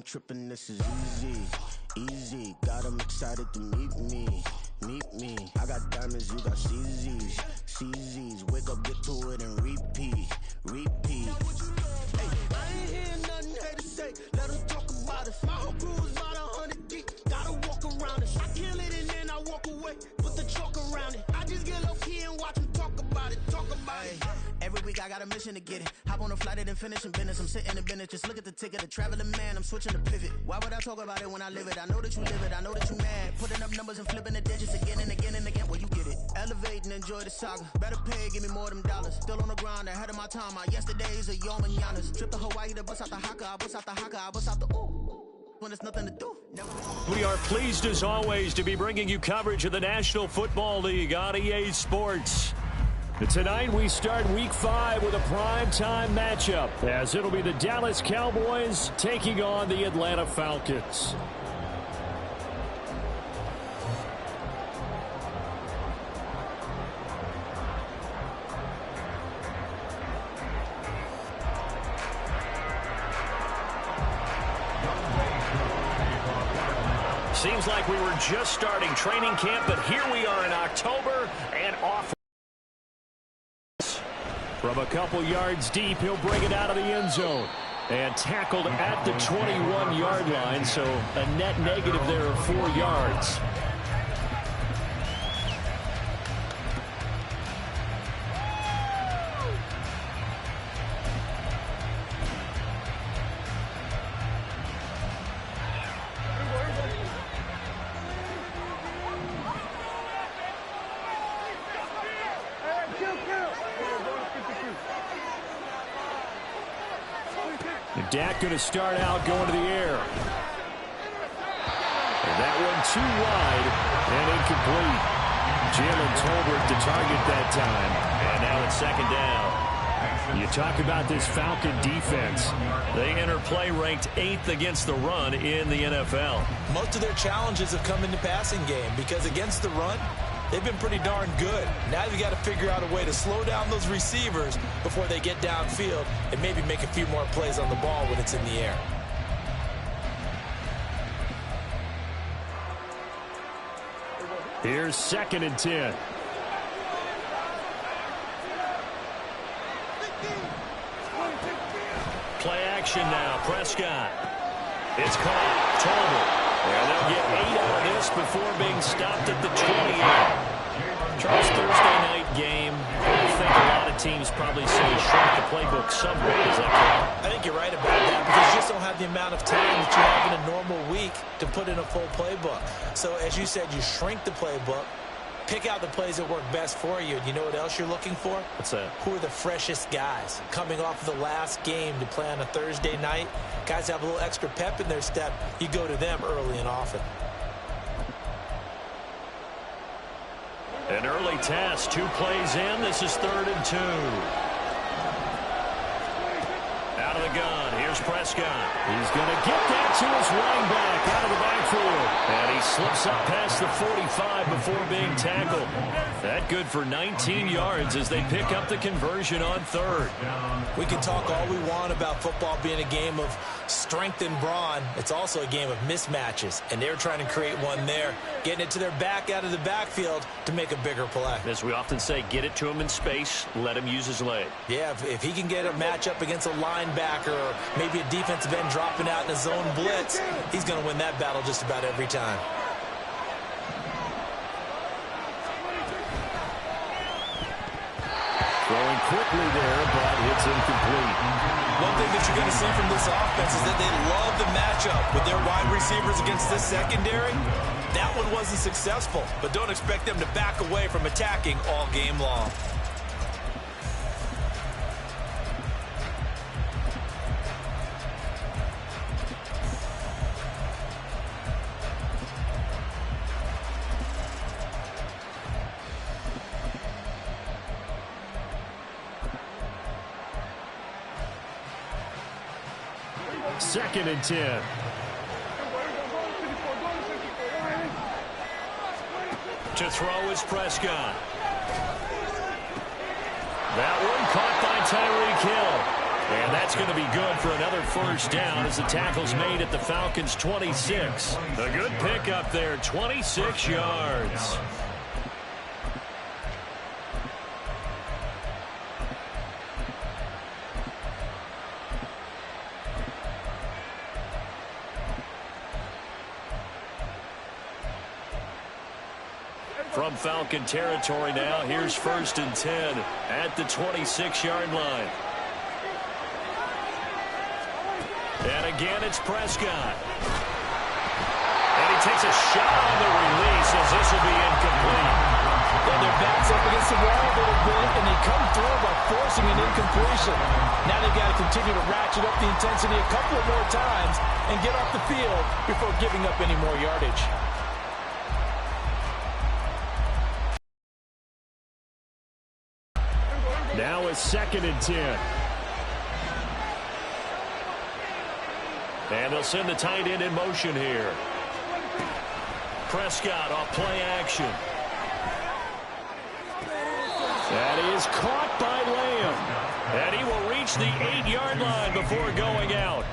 tripping, this is easy, easy. Got them excited to meet me. I got diamonds, you got CZs. Wake up, get to it, and repeat. Hey, I ain't hear nothing hate to say. Let us talk about it. My whole crew is about 100 deep. Gotta walk around it. I kill it and then I walk away. Put the chalk around it. I just get low key and watch them talk about it. Every week I got a mission to get it. Hop on a flight and then finish in business. I'm sitting in business. Just look at the ticket. The traveling man. I'm switching to pivot. Why would I talk about it when I live it? I know that you live it. I know that you mad. Putting up numbers and flipping the digits again and again and again. Well, you get it. Elevate and enjoy the saga. Better pay, give me more them dollars. Still on the grind, ahead of my time. My yesterdays are yo mañanas. Trip to Hawaii to bust out the haka. I bust out the haka. I bust out the ooh. When there's nothing to do. We are pleased as always to be bringing you coverage of the National Football League on EA Sports. Tonight we start Week 5 with a primetime matchup, as it'll be the Dallas Cowboys taking on the Atlanta Falcons. Seems like we were just starting training camp, but here we are in October and off. From a couple yards deep, he'll bring it out of the end zone. And tackled at the 21-yard line, so a net negative there of 4 yards. Dak going to start out going to the air. And that one too wide and incomplete. Jalen Tolbert to target that time. And now it's second down. You talk about this Falcon defense. They enter play ranked 8th against the run in the NFL. Most of their challenges have come in the passing game because against the run, they've been pretty darn good. Now you've got to figure out a way to slow down those receivers before they get downfield and maybe make a few more plays on the ball when it's in the air. Here's 2nd and 10. Play action now. Prescott. It's caught. Tolbert. And they'll get 8 out of this before being stopped at the 28. Charles, Thursday night game. I think a lot of teams probably say shrink the playbook somewhat. Is that correct? I think you're right about that because you just don't have the amount of time that you have in a normal week to put in a full playbook. So as you said, you shrink the playbook, pick out the plays that work best for you. And you know what else you're looking for? What's that? Who are the freshest guys coming off of the last game to play on a Thursday night? Guys have a little extra pep in their step. You go to them early and often. An early test, 2 plays in. This is 3rd and 2. Out of the gun, here's Prescott. He's going to get that to his running back out of the backfield. And he slips up past the 45 before being tackled. That good for 19 yards as they pick up the conversion on 3rd. We can talk all we want about football being a game of strength and brawn. It's also a game of mismatches, and they're trying to create one there, getting it to their back out of the backfield to make a bigger play. As we often say, get it to him in space, let him use his leg. Yeah, if he can get a matchup against a linebacker or maybe a defensive end dropping out in a zone blitz, he's going to win that battle just about every time. Throwing quickly there, but it's incomplete. One thing that you're going to see from this offense is that they love the matchup with their wide receivers against this secondary. That one wasn't successful, but don't expect them to back away from attacking all game long. Second and 10. To throw is Prescott. That one caught by Tyreek Hill. And that's going to be good for another first down as the tackle's made at the Falcons' 26. A good pickup there, 26 yards. From Falcon territory now, here's 1st and 10 at the 26-yard line. And again, it's Prescott. And he takes a shot on the release as this will be incomplete. Yeah, their back's up against the wall a little bit, and they come through by forcing an incompletion. Now they've got to continue to ratchet up the intensity a couple of more times and get off the field before giving up any more yardage. Now it's 2nd and 10. And they'll send the tight end in motion here. Prescott off play action. That is caught by Lamb. And he will reach the 8-yard line before going out.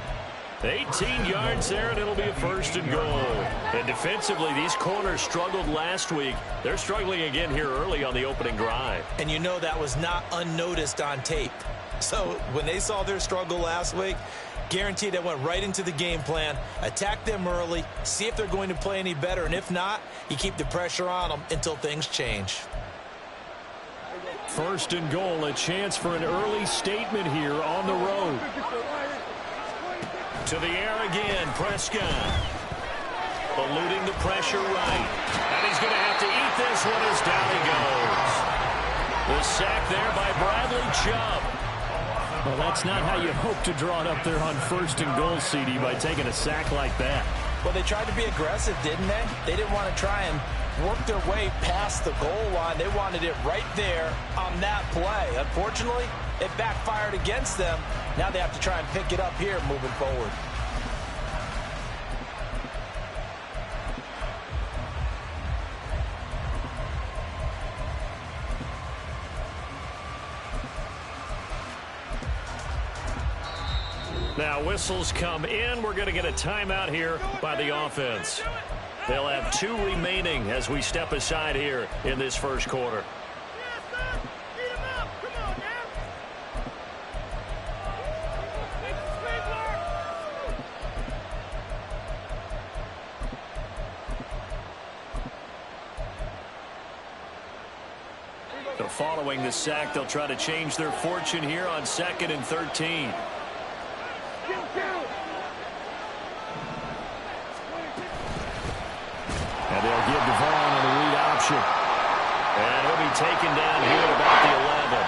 18 yards there, and it'll be a 1st and goal. And defensively, these corners struggled last week. They're struggling again here early on the opening drive. And you know that was not unnoticed on tape. So when they saw their struggle last week, guaranteed they went right into the game plan, attack them early, see if they're going to play any better, and if not, you keep the pressure on them until things change. 1st and goal, a chance for an early statement here on the road. To the air again, Prescott. Eluding the pressure right. And he's going to have to eat this one as down he goes. The sack there by Bradley Chubb. Well, that's not how you hope to draw it up there on 1st and goal, CD, by taking a sack like that. Well, they tried to be aggressive, didn't they? They didn't want to try and work their way past the goal line. They wanted it right there on that play. Unfortunately, it backfired against them. Now they have to try and pick it up here moving forward. Now whistles come in. We're going to get a timeout here by the offense. They'll have 2 remaining as we step aside here in this first quarter. So following the sack, they'll try to change their fortune here on 2nd and 13. And they'll give Devon on the read option. And he'll be taken down here at about the 11.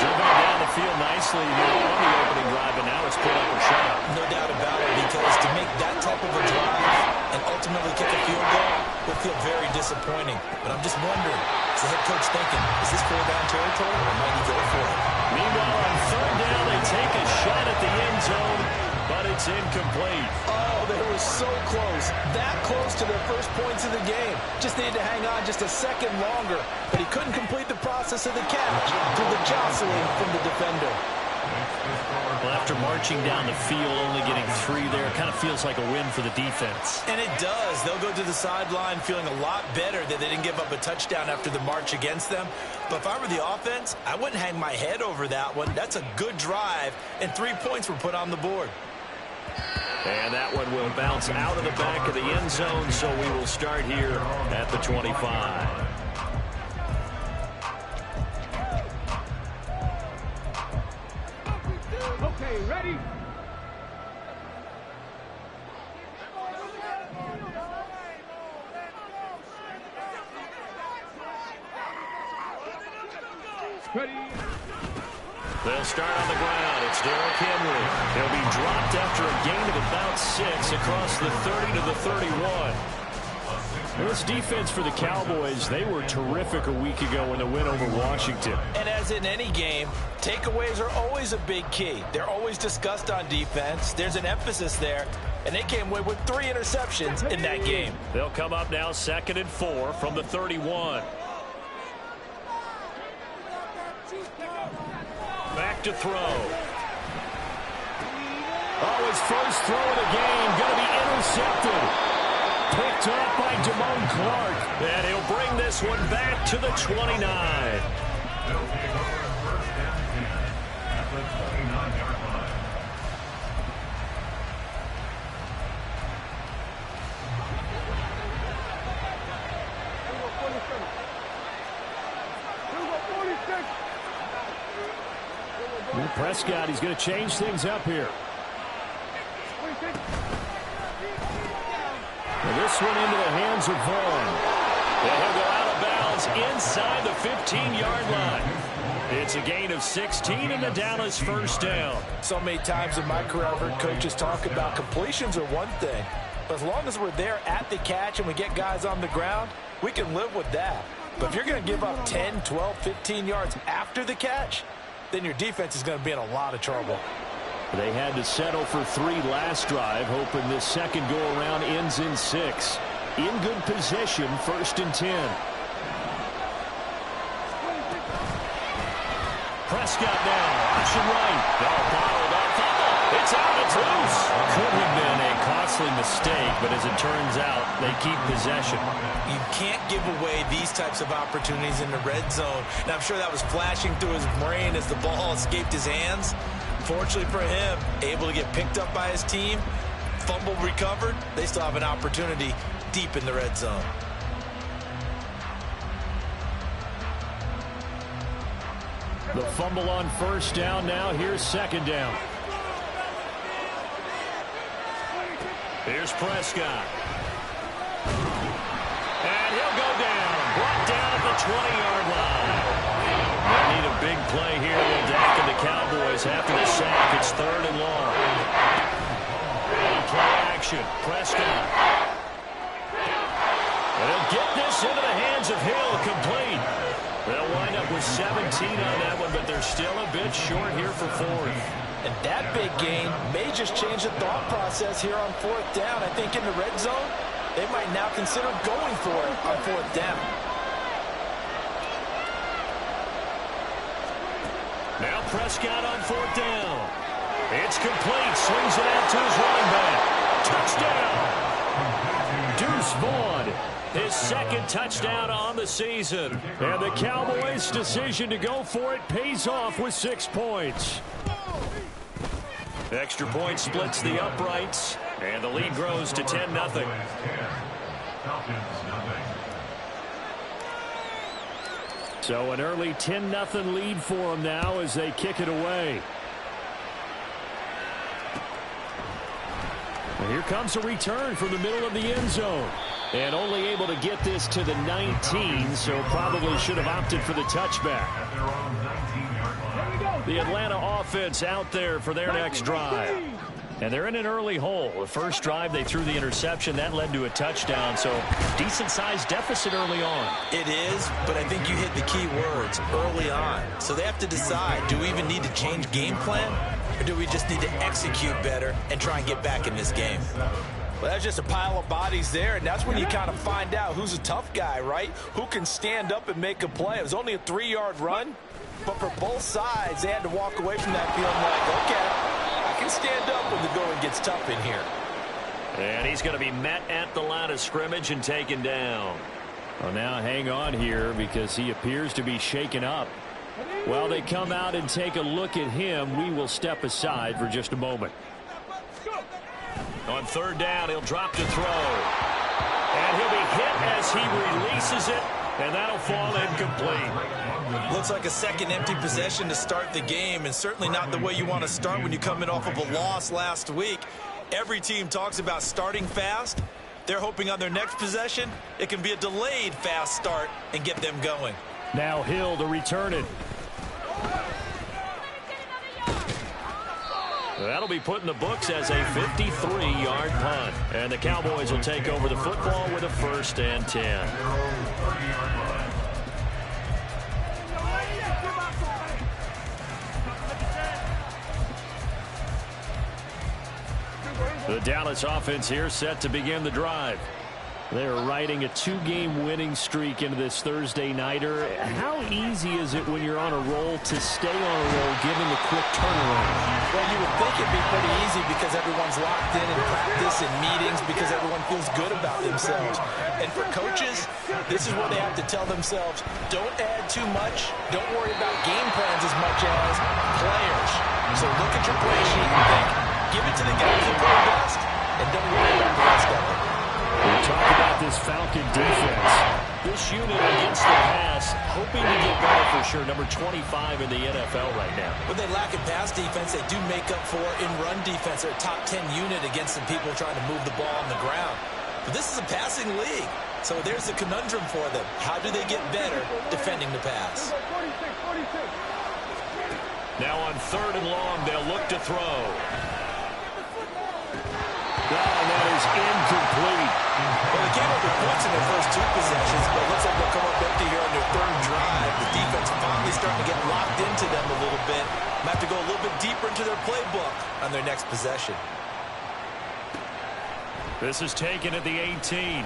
Driven down the field nicely here on the opening drive, and now it's put up a shot. No doubt about it, because to make that type of a drive and ultimately kick a field goal will feel very disappointing. But I'm just wondering, is the head coach thinking, is this 4-down territory, or might he go for it? Meanwhile, on 3rd down, they take a shot at the end zone, but it's incomplete. Oh, they were so close. That close to their first points of the game. Just needed to hang on just a second longer, but he couldn't complete the process of the catch through the jostling from the defender. Well, after marching down the field, only getting 3 there, it kind of feels like a win for the defense. And it does. They'll go to the sideline feeling a lot better that they didn't give up a touchdown after the march against them. But if I were the offense, I wouldn't hang my head over that one. That's a good drive, and 3 points were put on the board. And that one will bounce out of the back of the end zone, so we will start here at the 25. Okay, ready? Ready? They'll start on the ground. It's Derrick Henry. He'll be dropped after a gain of about 6 across the 30 to the 31. This defense for the Cowboys, they were terrific a week ago in the win over Washington. And as in any game, takeaways are always a big key. They're always discussed on defense. There's an emphasis there, and they came away with 3 interceptions in that game. They'll come up now 2nd and 4 from the 31. Back to throw. Oh, his first throw of the game going to be intercepted. Picked up by Damone Clark. And he'll bring this one back to the 29. They'll take over first down and 10 at the 29-yard line. Prescott, he's going to change things up here. And this one into the hands of Vaughn. And he'll go out of bounds inside the 15-yard line. It's a gain of 16 and the Dallas first down. So many times in my career I've heard coaches talk about completions are one thing. But as long as we're there at the catch and we get guys on the ground, we can live with that. But if you're going to give up 10, 12, 15 yards after the catch, then your defense is going to be in a lot of trouble. They had to settle for 3 last drive, hoping this second go-around ends in 6. In good position, 1st and 10. Prescott now, option right. Bottled up. It's out, it's loose. Could have been a costly mistake, but as it turns out, they keep possession. You can't give away these types of opportunities in the red zone. And I'm sure that was flashing through his brain as the ball escaped his hands. Fortunately for him, able to get picked up by his team, fumble recovered, they still have an opportunity deep in the red zone. The fumble on first down now. Here's second down. Here's Prescott. And he'll go down. Brought down at the 20-yard line. They need a big play here. They'll dack the Cowboys after the sack. It's 3rd and long. Play action. Prescott. And he'll get this into the hands of Hill. Complete. They'll wind up with 17 on that one, but they're still a bit short here for 4th. And that big gain may just change the thought process here on 4th down. I think in the red zone, they might now consider going for it on 4th down. Now Prescott on 4th down. It's complete. Swings it out to his running back. Touchdown. Deuce Vaughn. His 2nd touchdown on the season. And the Cowboys' decision to go for it pays off with 6 points. Extra point splits the uprights, and the lead grows to 10-0. So an early 10-0 lead for them now as they kick it away. And here comes a return from the middle of the end zone. And only able to get this to the 19, so probably should have opted for the touchback. The Atlanta offense out there for their next drive. And they're in an early hole. The first drive, they threw the interception. That led to a touchdown, so decent-sized deficit early on. It is, but I think you hit the key words, early on. So they have to decide, do we even need to change game plan, or do we just need to execute better and try and get back in this game? Well, that's just a pile of bodies there, and that's when you kind of find out who's a tough guy, right? Who can stand up and make a play. It was only a 3-yard run, but for both sides, they had to walk away from that feeling like, okay, I can stand up when the going gets tough in here. And he's going to be met at the line of scrimmage and taken down. Well, now hang on here because he appears to be shaken up. While they come out and take a look at him, we will step aside for just a moment. On 3rd down, he'll drop to throw. And he'll be hit as he releases it, and that'll fall incomplete. Looks like a second empty possession to start the game, and certainly not the way you want to start when you come in off of a loss last week. Every team talks about starting fast. They're hoping on their next possession, it can be a delayed fast start and get them going. Now Hill to return it. That'll be put in the books as a 53-yard punt. And the Cowboys will take over the football with a 1st and 10. The Dallas offense here set to begin the drive. They're riding a 2-game winning streak into this Thursday nighter. How easy is it when you're on a roll to stay on a roll given the quick turnaround? Well, you would think it'd be pretty easy because everyone's locked in practice and meetings because everyone feels good about themselves. And for coaches, this is where they have to tell themselves, don't add too much, don't worry about game plans as much as players. So look at your play sheet and think, give it to the guys who play best, and don't worry about the rest of it. We talk about this Falcon defense. This unit against the pass, hoping to get better for sure. Number 25 in the NFL right now. When they lack in pass defense, they do make up for in run defense. They're a top 10 unit against some people trying to move the ball on the ground. But this is a passing league. So there's the conundrum for them. How do they get better defending the pass? Now on 3rd and long, they'll look to throw. And that is incomplete. Well, they gave up the points in their first 2 possessions, but it looks like they'll come up empty here on their 3rd drive. The defense finally starting to get locked into them a little bit. Might have to go a little bit deeper into their playbook on their next possession. This is taken at the 18.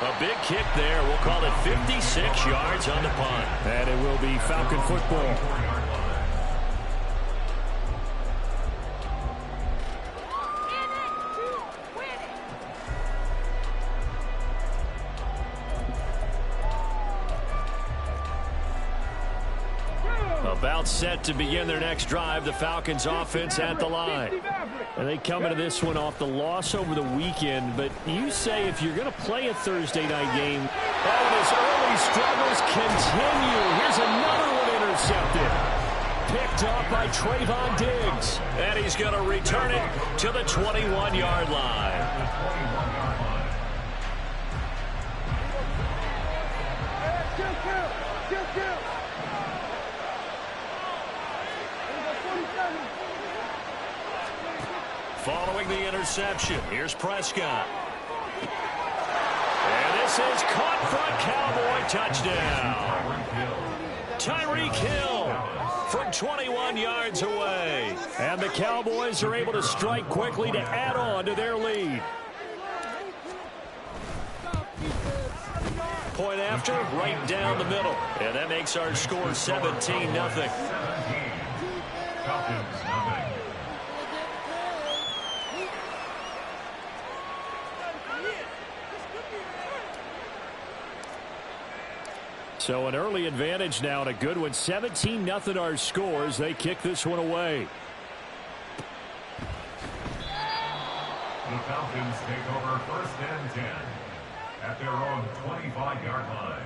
A big kick there. We'll call it 56 yards on the punt. And it will be Falcon football. About set to begin their next drive. The Falcons offense at the line. And they come into this one off the loss over the weekend. But you say if you're going to play a Thursday night game, all his early struggles continue. Here's another one intercepted. Picked up by Trayvon Diggs. And he's going to return it to the 21-yard line. Following the interception, here's Prescott. And this is caught for a Cowboy touchdown. Tyreek Hill from 21 yards away. And the Cowboys are able to strike quickly to add on to their lead. Point after, right down the middle. And that makes our score 17-0. Falcons, nothing. So an early advantage now and a good one. 17-0 our scores. They kick this one away. The Falcons take over 1st and 10 at their own 25-yard line.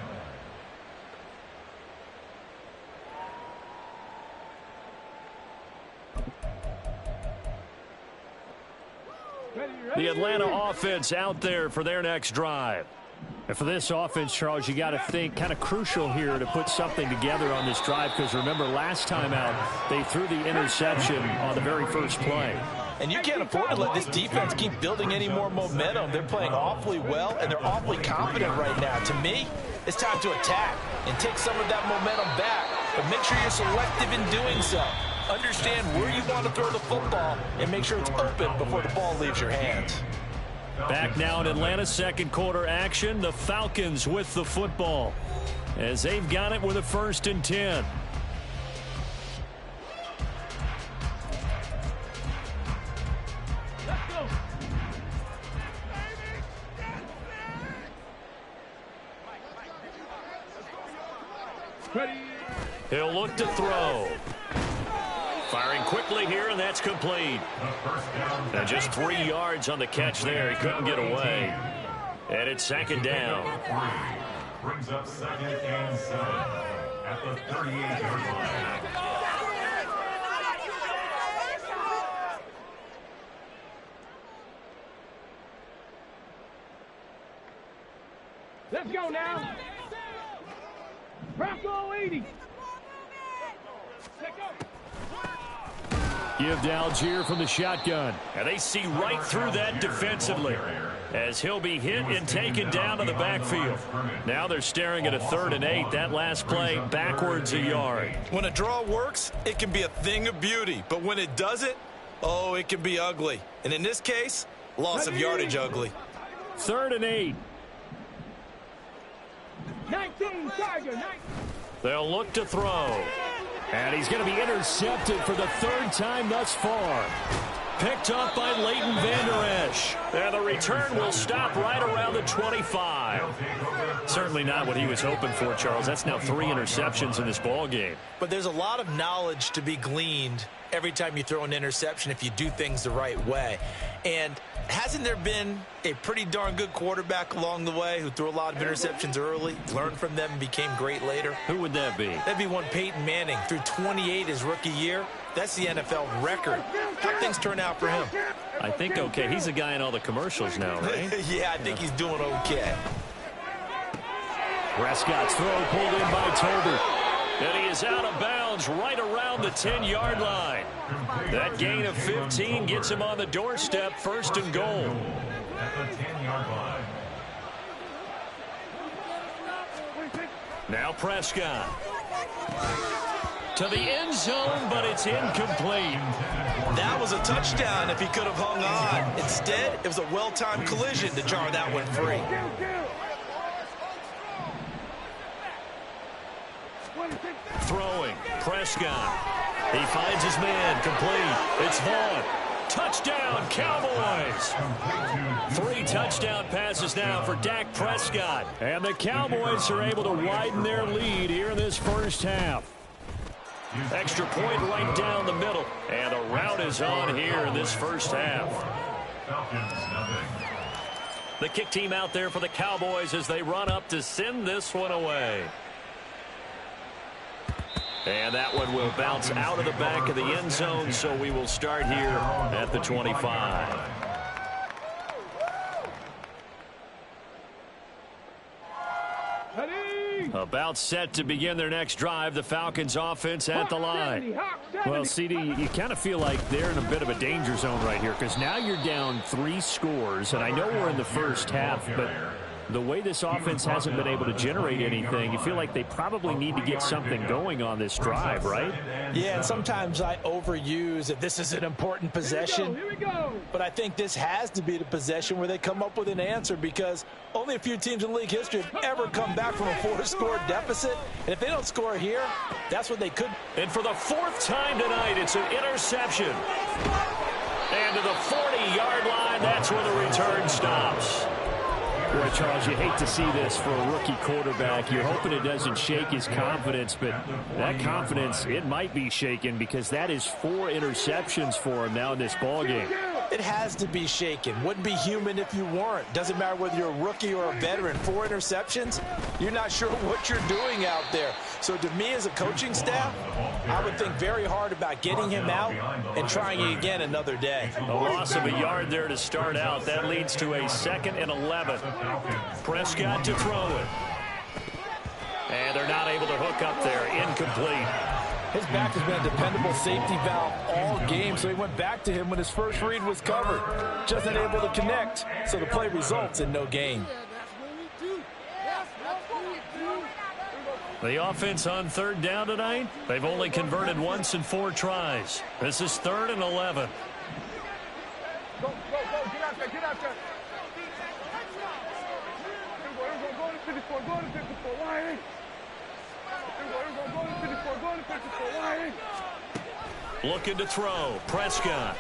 The Atlanta offense out there for their next drive. And for this offense, Charles, you got to think kind of crucial here to put something together on this drive because remember last time out they threw the interception on the very first play. And you can't afford to let this defense keep building any more momentum. They're playing awfully well, and they're awfully confident right now. To me, it's time to attack and take some of that momentum back. But make sure you're selective in doing so. Understand where you want to throw the football and make sure it's open before the ball leaves your hands. Back now in Atlanta, second quarter action. The Falcons with the football as they've got it with a 1st and 10. He'll look to throw. Firing quickly here, and that's complete. And just 3 yards on the catch there. He couldn't get away. And it's 2nd down. Brings up 2nd and 7 at the 38-yard line. Let's go now. Bronco 80. Give to Algier from the shotgun. And they see right through that defensively as he'll be hit and taken down to the backfield. Now they're staring at a 3rd and 8. That last play backwards a yard. When a draw works, it can be a thing of beauty. But when it doesn't, oh, it can be ugly. And in this case, Loss of yardage ugly. 3rd and 8. 19, Tiger, 19. They'll look to throw. And he's going to be intercepted for the 3rd time thus far. Picked up by Leighton Vander Esch. And the return will stop right around the 25. Certainly not what he was hoping for, Charles. That's now 3 interceptions in this ball game. But there's a lot of knowledge to be gleaned every time you throw an interception if you do things the right way. And hasn't there been a pretty darn good quarterback along the way who threw a lot of interceptions early, learned from them, and became great later? Who would that be? That'd be one Peyton Manning. Threw 28 his rookie year. That's the NFL record. How'd things turn out for him? I think okay. He's a guy in all the commercials now, right? Yeah, I think he's doing okay. Prescott's throw pulled in by Tolbert. And he is out of bounds right around the 10-yard line. That gain of 15 gets him on the doorstep, 1st and goal. At the 10-yard line. Now Prescott. To the end zone, but it's incomplete. That was a touchdown if he could have hung on. Instead, it was a well-timed collision to jar that one free. Throwing, Prescott. He finds his man, complete. It's Vaughn. Touchdown, Cowboys. 3 touchdown passes now for Dak Prescott. And the Cowboys are able to widen their lead here in this first half. Extra point right down the middle. And the route is on here in this first half. The kick team out there for the Cowboys as they run up to send this one away. And that one will bounce out of the back of the end zone, so we will start here at the 25. About set to begin their next drive, the Falcons offense at the line. Well, CD, you kind of feel like they're in a bit of a danger zone right here because now you're down 3 scores, and I know we're in the first half, but the way this offense hasn't been able to generate anything, you feel like they probably need to get something going on this drive, right? Yeah, and sometimes I overuse that this is an important possession. Here we go. But I think this has to be the possession where they come up with an answer because only a few teams in league history have ever come back from a 4-score deficit. And if they don't score here, that's what they could. And for the 4th time tonight, it's an interception. And to the 40-yard line, that's where the return stops. Boy, Charles, you hate to see this for a rookie quarterback. You're hoping it doesn't shake his confidence, but that confidence, it might be shaken because that is 4 interceptions for him now in this ballgame. It has to be shaken. Wouldn't be human if you weren't. Doesn't matter whether you're a rookie or a veteran. 4 interceptions, you're not sure what you're doing out there. So to me as a coaching staff, I would think very hard about getting him out and trying it again another day. A loss of a yard there to start out. That leads to a 2nd and 11. Prescott to throw it. And they're not able to hook up there. Incomplete. His back has been a dependable safety valve all game, so he went back to him when his first read was covered. Just not able to connect, so the play results in no gain. The offense on 3rd down tonight, they've only converted once in 4 tries. This is 3rd and 11. Go, get out there, get out there. Go to 54, go to 54, why? Go to 54, go to 54, why? Looking to throw, Prescott.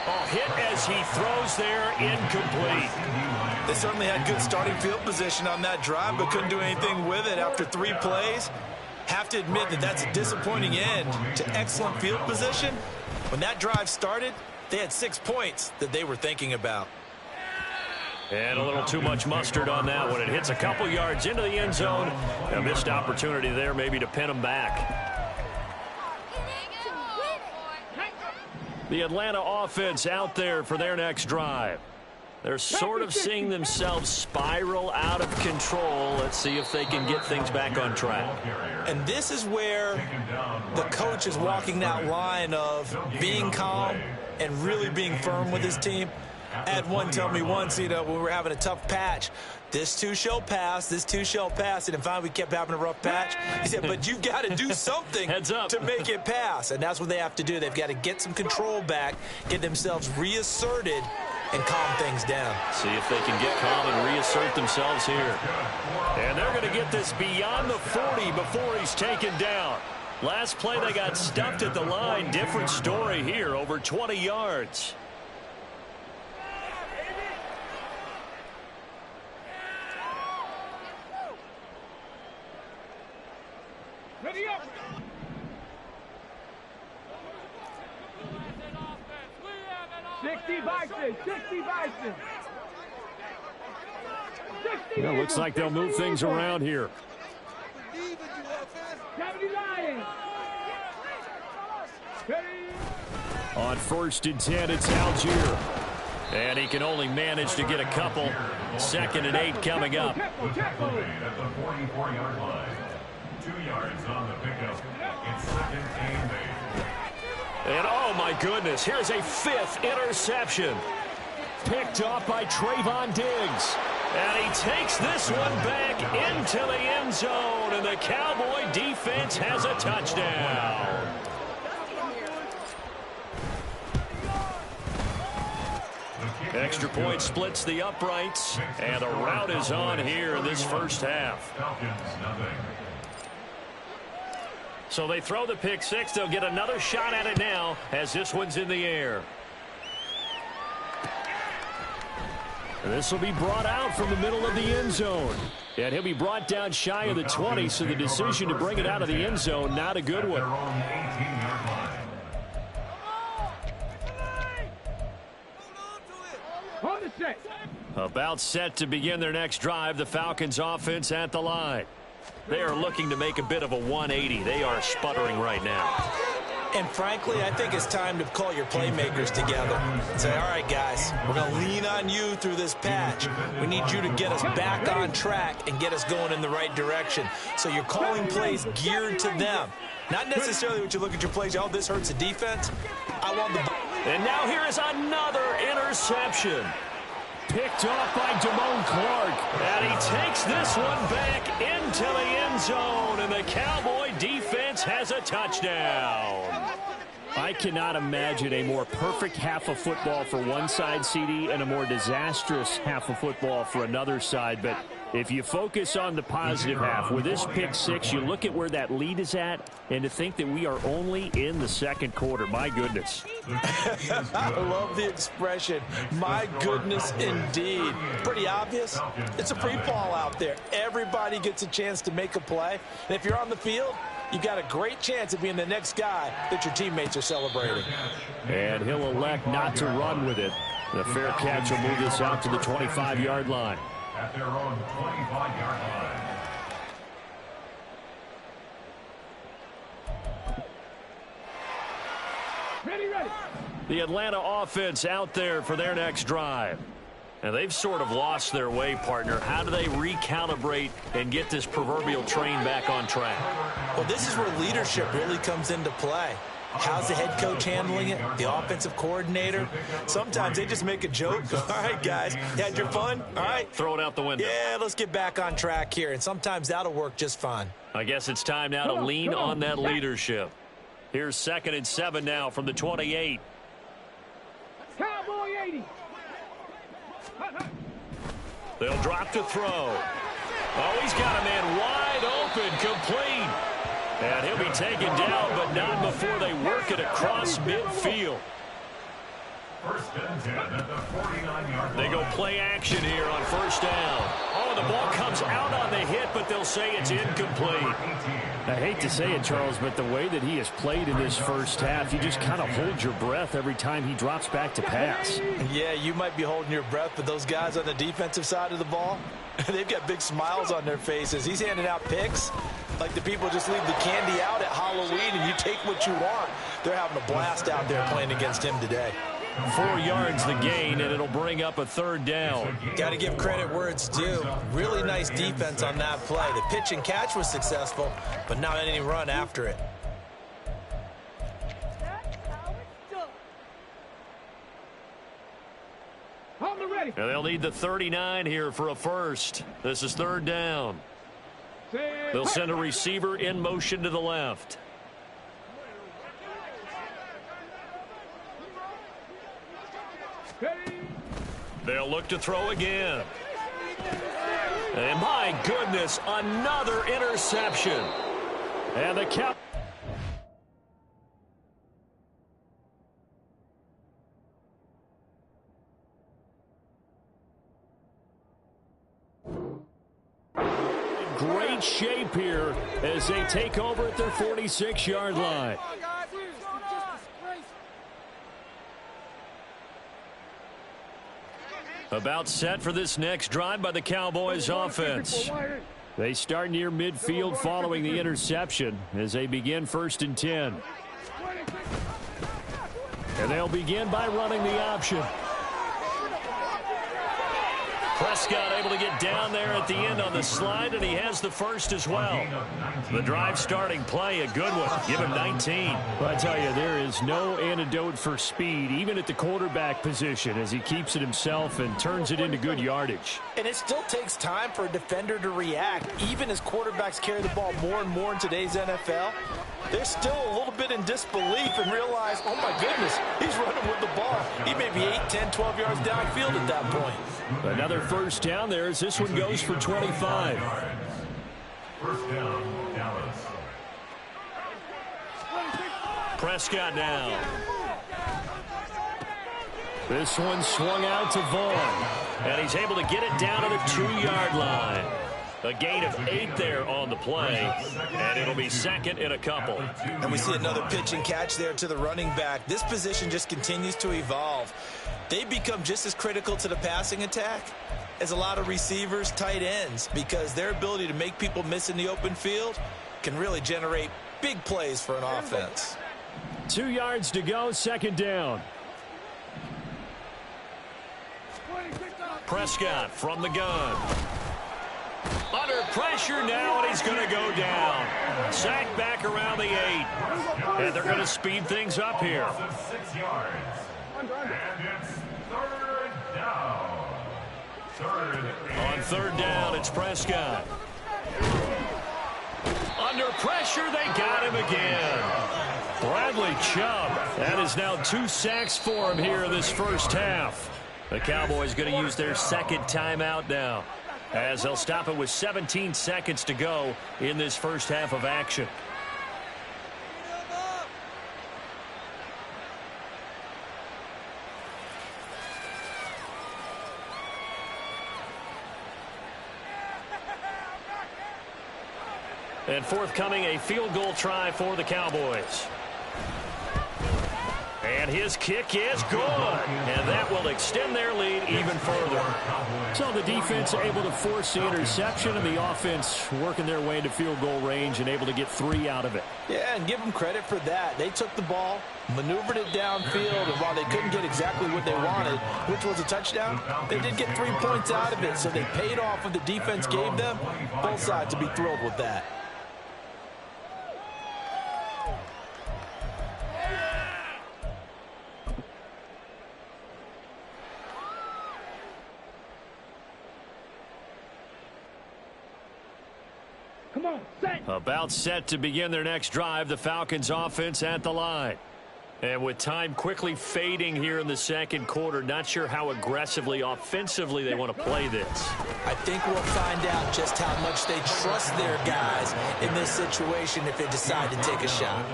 Oh, hit as he throws there, incomplete. They certainly had good starting field position on that drive, but couldn't do anything with it after 3 plays. Have to admit that that's a disappointing end to excellent field position. When that drive started, they had 6 points that they were thinking about. And a little too much mustard on that one. It hits a couple yards into the end zone. A missed opportunity there maybe to pin them back. The Atlanta offense out there for their next drive. They're sort of seeing themselves spiral out of control. Let's see if they can get things back on track. And this is where the coach is walking that line of being calm and really being firm with his team. I had one tell me once, when we were having a tough patch, this too shall pass, this too shall pass. And finally we kept having a rough patch. He said, but you got to do something to make it pass. And that's what they have to do. They've got to get some control back, get themselves reasserted, and calm things down. See if they can get calm and reassert themselves here. And they're going to get this beyond the 40 before he's taken down. Last play they got stuffed at the line. Different story here, over 20 yards. Ready up. Yeah, looks like they'll move things around here. On 1st and 10, it's Algier. And he can only manage to get a couple. 2nd and 8 coming up. At the 44-yard line. 2 yards on the pickup. It's 2nd and 8. And oh my goodness, here's a 5th interception. Picked off by Trayvon Diggs. And he takes this one back into the end zone. And the Cowboy defense has a touchdown. Extra point splits the uprights. And the route is on here in this first half. Falcons, nothing. So they throw the pick six. They'll get another shot at it now as this one's in the air. And this will be brought out from the middle of the end zone. And he'll be brought down shy of the 20, so the decision to bring it out of the end zone, not a good one. About set to begin their next drive, the Falcons offense at the line. They are looking to make a bit of a 180. They are sputtering right now. And frankly, I think it's time to call your playmakers together and say, all right, guys, we're going to lean on you through this patch. We need you to get us back on track and get us going in the right direction. So you're calling plays geared to them. Not necessarily what you look at your plays, oh, this hurts the defense. I want the... And now here is another interception. Picked off by Damone Clark. And he takes this one back into the end zone. And the Cowboy defense has a touchdown. I cannot imagine a more perfect half of football for one side, CD, and a more disastrous half of football for another side. But if you focus on the positive half, with this pick six, you look at where that lead is at, and to think that we are only in the second quarter. My goodness. I love the expression. My goodness, indeed. Pretty obvious. It's a free fall out there. Everybody gets a chance to make a play. And if you're on the field, you've got a great chance of being the next guy that your teammates are celebrating. And he'll elect not to run with it. The fair catch will move this out to the 25-yard line. At their own 25-yard line. Ready. The Atlanta offense out there for their next drive. And they've sort of lost their way, partner. How do they recalibrate and get this proverbial train back on track? Well, this is where leadership really comes into play. How's the head coach handling it? The offensive coordinator? Sometimes they just make a joke. All right, guys, you had your fun? All right. Throw it out the window. Yeah, let's get back on track here. And sometimes that'll work just fine. I guess it's time now to lean on that leadership. Here's 2nd and 7 now from the 28. Cowboy 80. They'll drop to throw. Oh, he's got a man wide open, complete. And he'll be taken down, but not before they work it across midfield. 1st and 10 at the 49-yard line. They go play action here on 1st down. Oh, the ball comes out on the hit, but they'll say it's incomplete. I hate to say it, Charles, but the way that he has played in this first half, you just kind of hold your breath every time he drops back to pass. Yeah, you might be holding your breath, but those guys on the defensive side of the ball, they've got big smiles on their faces. He's handing out picks like the people just leave the candy out at Halloween and you take what you want. They're having a blast out there playing against him today. 4 yards the gain, and it'll bring up a 3rd down. Got to give credit where it's due. Really nice defense on that play. The pitch and catch was successful, but not any run after it. ready. And they'll need the 39 here for a first. This is third down. They'll send a receiver in motion to the left. They'll look to throw again. And my goodness, another interception. And the count. Great shape here as they take over at their 46-yard line. About set for this next drive by the Cowboys offense. They start near midfield following the interception as they begin 1st and 10. And they'll begin by running the option. Prescott able to get down there at the end on the slide, and he has the first as well. The drive starting play, a good one. Give him 19. Well, I tell you, there is no antidote for speed, even at the quarterback position, as he keeps it himself and turns it into good yardage. And it still takes time for a defender to react, even as quarterbacks carry the ball more and more in today's NFL. They're still a little bit in disbelief and realize, oh my goodness, he's running with the ball. He may be 8, 10, 12 yards downfield at that point. Another first down there as this one goes for 25. First down, Dallas. Prescott now. This one swung out to Vaughn. And he's able to get it down to the 2-yard line. A gain of 8 there on the play, and it'll be second in a couple. And we see another pitch and catch there to the running back. This position just continues to evolve. They become just as critical to the passing attack as a lot of receivers, tight ends, because their ability to make people miss in the open field can really generate big plays for an offense. 2 yards to go, second down. Prescott from the gun. Under pressure now, and he's going to go down. Sacked back around the 8. And they're going to speed things up here. 6 yards. And it's third down. On third down, it's Prescott. Under pressure, they got him again. Bradley Chubb. That is now 2 sacks for him here in this first half. The Cowboys going to use their second timeout now, as they'll stop it with 17 seconds to go in this first half of action. And forthcoming, a field goal try for the Cowboys. And his kick is good. And that will extend their lead even further. So the defense able to force the interception, and the offense working their way into field goal range and able to get 3 out of it. Yeah, and give them credit for that. They took the ball, maneuvered it downfield, and while they couldn't get exactly what they wanted, which was a touchdown, they did get 3 points out of it. So they paid off what the defense gave them. Both sides will be thrilled with that. About set to begin their next drive, the Falcons offense at the line. And with time quickly fading here in the second quarter, not sure how aggressively, offensively they want to play this. I think we'll find out just how much they trust their guys in this situation if they decide to take a shot.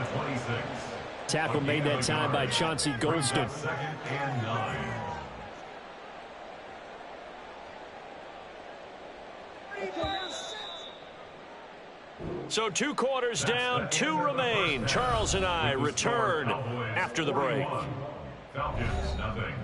Tackle made that time by Chauncey Golston. Second and 9. So 2 quarters down, 2 remain. Charles and I return after the break. Falcons, nothing.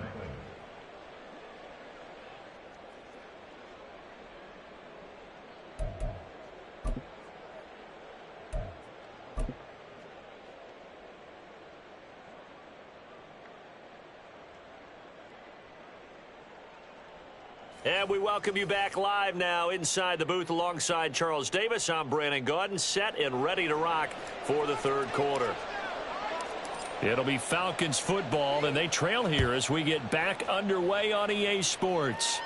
And we welcome you back live now inside the booth alongside Charles Davis. I'm Brandon Gaudin, set and ready to rock for the third quarter. It'll be Falcons football, and they trail here as we get back underway on EA Sports.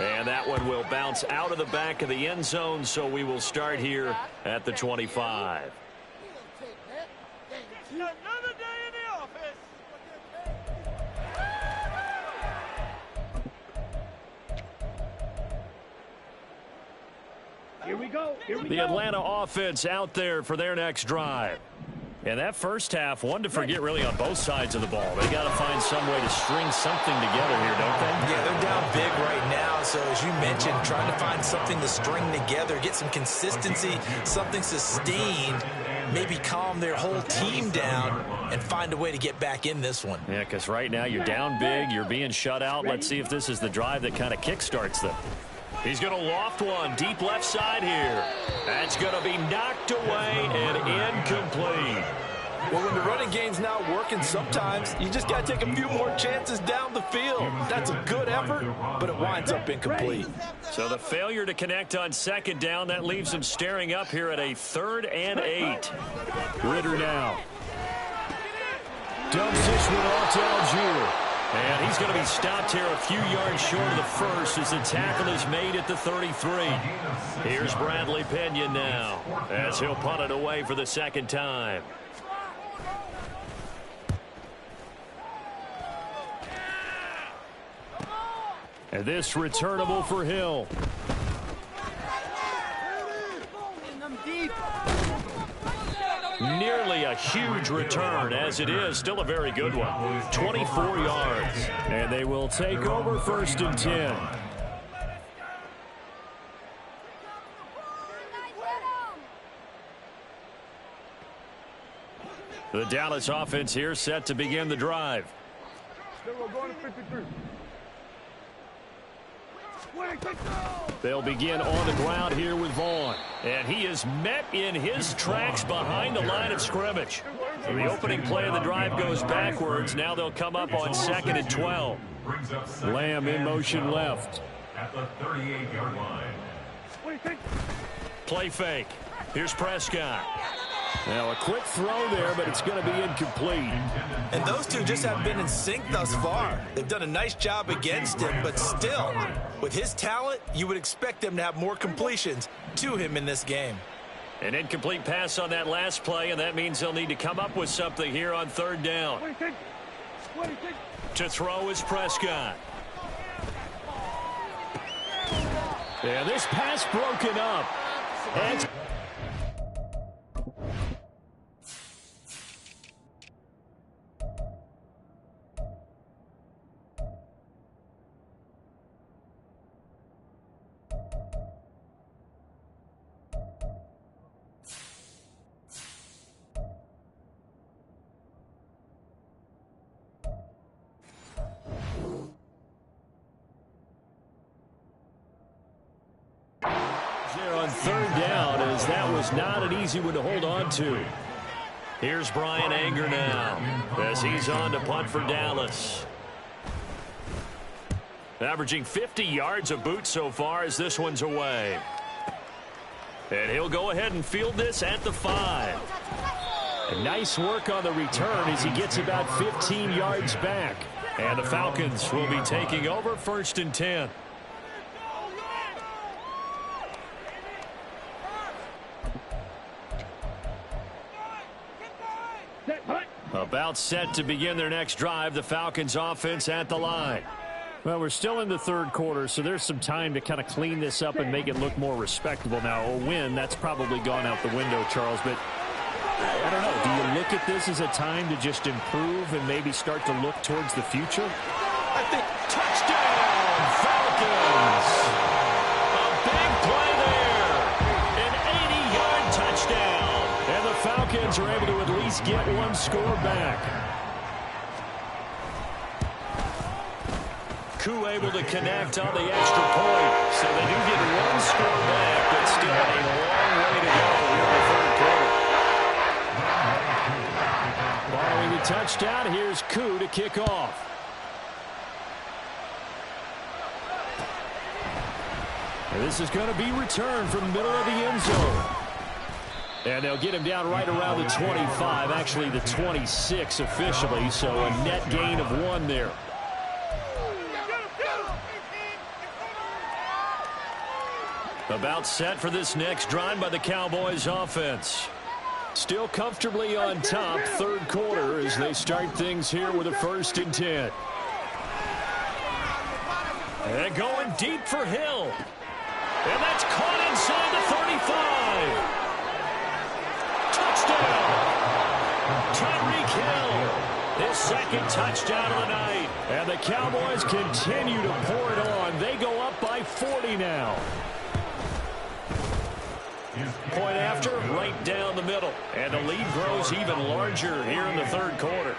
And that one will bounce out of the back of the end zone, so we will start here at the 25. Another day in the office. Here we go. The Atlanta offense out there for their next drive. And that first half, one to forget really on both sides of the ball. They got to find some way to string something together here, don't they? Yeah, they're down big right now. So as you mentioned, trying to find something to string together, get some consistency, something sustained, maybe calm their whole team down and find a way to get back in this one. Yeah, because right now you're down big, you're being shut out. Let's see if this is the drive that kind of kickstarts them. He's going to loft one deep left side here. That's going to be knocked away and incomplete. Well, when the running game's not working, sometimes you just got to take a few more chances down the field. That's a good effort, but it winds up incomplete. So the failure to connect on second down, that leaves him staring up here at a 3rd and 8. Ritter now. Dumps this one off to Algier. And he's going to be stopped here a few yards short of the first as the tackle is made at the 33. Here's Bradley Pinion now as he'll punt it away for the second time. And this returnable for Hill. Nearly a huge return, as it is still a very good one. 24 yards. And they will take over 1st and 10. The Dallas offense here set to begin the drive. We're going to 53. They'll begin on the ground here with Vaughn. And he is met in his tracks behind the line of scrimmage. So the opening play of the drive goes backwards. Now they'll come up on 2nd and 12. Lamb in motion left. At the 38-yard line. Play fake. Here's Prescott. Now a quick throw there, but it's going to be incomplete. And those two just haven't been in sync thus far. They've done a nice job against him, but still, with his talent, you would expect them to have more completions to him in this game. An incomplete pass on that last play, and that means they'll need to come up with something here on 3rd down. To throw is Prescott. And this pass broken up. And on 3rd down, as that was not an easy one to hold on to. Here's Brian Anger now as he's on to punt for Dallas. Averaging 50 yards a boot so far as this one's away. And he'll go ahead and field this at the 5. nice work on the return as he gets about 15 yards back. And the Falcons will be taking over 1st and 10. About set to begin their next drive, the Falcons offense at the line. Well, we're still in the 3rd quarter, so there's some time to kind of clean this up and make it look more respectable. Now, a win, that's probably gone out the window, Charles, but I don't know. Do you look at this as a time to just improve and maybe start to look towards the future? I think Touchdown, Falcons! A big play there. An 80-yard touchdown. And the Falcons are able to at least get one score back. Koo able to connect on the extra point. So they do get one score back, but still a long way to go in the 3rd quarter. Following the touchdown, here's Koo to kick off. And this is going to be returned from the middle of the end zone. And they'll get him down right around the 25, actually the 26 officially, so a net gain of 1 there. About set for this next drive by the Cowboys offense. Still comfortably on top, third quarter as they start things here with a 1st and 10. And going deep for Hill. And that's caught inside the 35. Touchdown. Tyreek Hill. His 2nd touchdown of the night. And the Cowboys continue to pour it on. They go up by 40 now. Point after, right down the middle. And the lead grows even larger here in the third quarter.